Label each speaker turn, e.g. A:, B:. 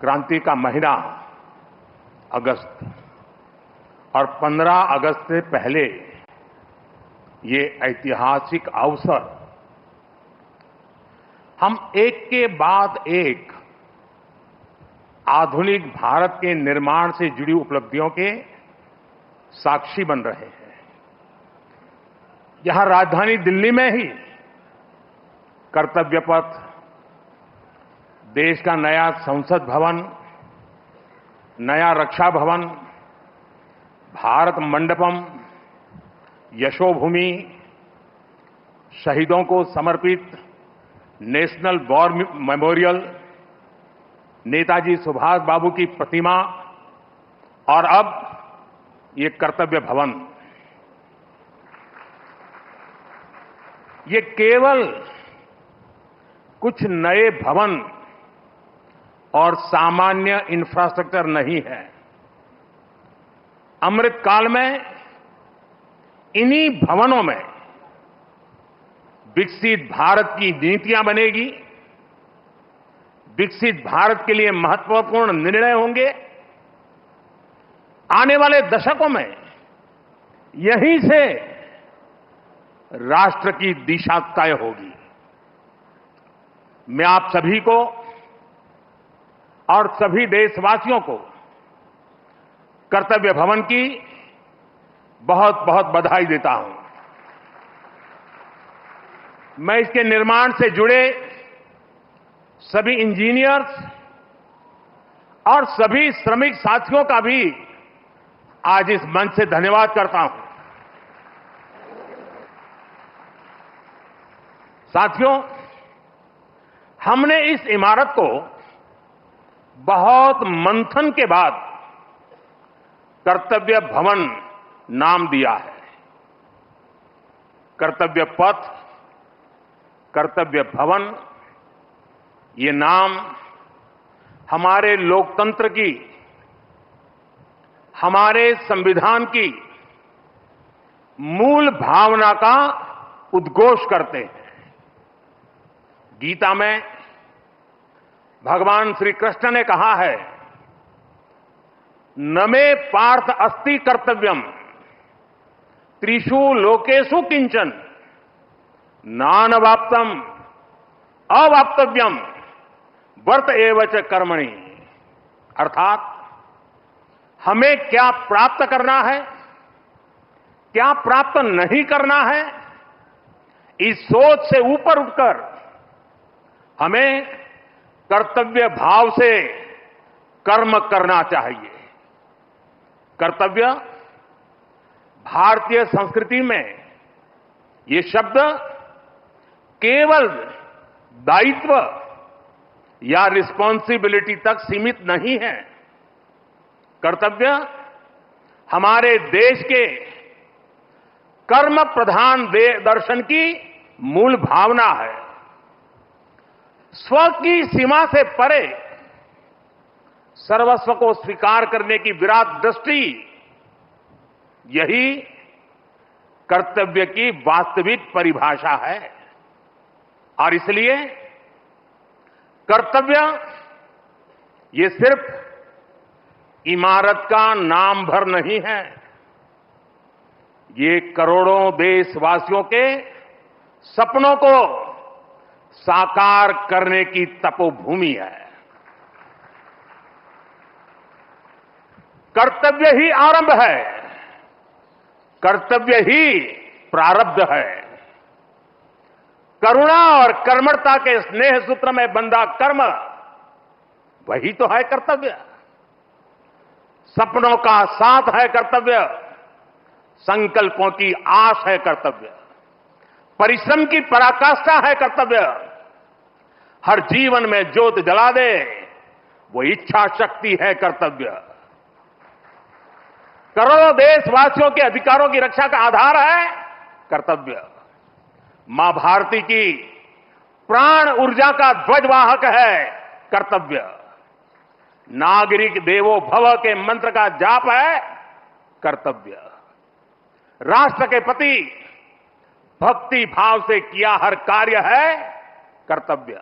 A: क्रांति का महीना अगस्त और 15 अगस्त से पहले ये ऐतिहासिक अवसर हम एक के बाद एक आधुनिक भारत के निर्माण से जुड़ी उपलब्धियों के साक्षी बन रहे हैं। यहां राजधानी दिल्ली में ही कर्तव्य पथ, देश का नया संसद भवन, नया रक्षा भवन, भारत मंडपम, यशोभूमि, शहीदों को समर्पित national war memorial, Netaji Subhash Babu की प्रतिमा और अब ये कर्तव्य भवन, ये केवल कुछ नए भवन और सामान्य इंफ्रास्ट्रक्चर नहीं है। अमृत काल में इन्हीं भवनों में विकसित भारत की नीतियां बनेगी, विकसित भारत के लिए महत्वपूर्ण निर्णय होंगे। आने वाले दशकों में यहीं से राष्ट्र की दिशा तय होगी। मैं आप सभी को और सभी देशवासियों को कर्तव्य भवन की बहुत बहुत बधाई देता हूं। मैं इसके निर्माण से जुड़े सभी इंजीनियर्स और सभी श्रमिक साथियों का भी आज इस मंच से धन्यवाद करता हूं। साथियों, हमने इस इमारत को बहुत मंथन के बाद कर्तव्य भवन नाम दिया है। कर्तव्य पथ, कर्तव्य भवन, ये नाम हमारे लोकतंत्र की, हमारे संविधान की मूल भावना का उद्घोष करते हैं। गीता में भगवान श्री कृष्ण ने कहा है, न मे पार्थ अस्ति कर्तव्यम त्रिषु लोकेषु किंचन नानवाप्तम अवाप्तव्यम वर्त एव च कर्मणि। अर्थात हमें क्या प्राप्त करना है, क्या प्राप्त नहीं करना है, इस सोच से ऊपर उठकर हमें कर्तव्य भाव से कर्म करना चाहिए। कर्तव्य भारतीय संस्कृति में ये शब्द केवल दायित्व या रिस्पॉन्सिबिलिटी तक सीमित नहीं है। कर्तव्य हमारे देश के कर्म प्रधान दर्शन की मूल भावना है। स्व की सीमा से परे सर्वस्व को स्वीकार करने की विराट दृष्टि, यही कर्तव्य की वास्तविक परिभाषा है। और इसलिए कर्तव्य ये सिर्फ इमारत का नाम भर नहीं है, ये करोड़ों देशवासियों के सपनों को साकार करने की तपोभूमि है। कर्तव्य ही आरंभ है, कर्तव्य ही प्रारब्ध है। करुणा और कर्मठता के स्नेह सूत्र में बंधा कर्म, वही तो है कर्तव्य। सपनों का साथ है कर्तव्य, संकल्पों की आस है कर्तव्य, परिश्रम की पराकाष्ठा है कर्तव्य। हर जीवन में ज्योत जला दे, वो इच्छा शक्ति है कर्तव्य। करोड़ों देशवासियों के अधिकारों की रक्षा का आधार है कर्तव्य। मां भारती की प्राण ऊर्जा का ध्वजवाहक है कर्तव्य। नागरिक देवो भव के मंत्र का जाप है कर्तव्य। राष्ट्र के प्रति भक्ति भाव से किया हर कार्य है कर्तव्य।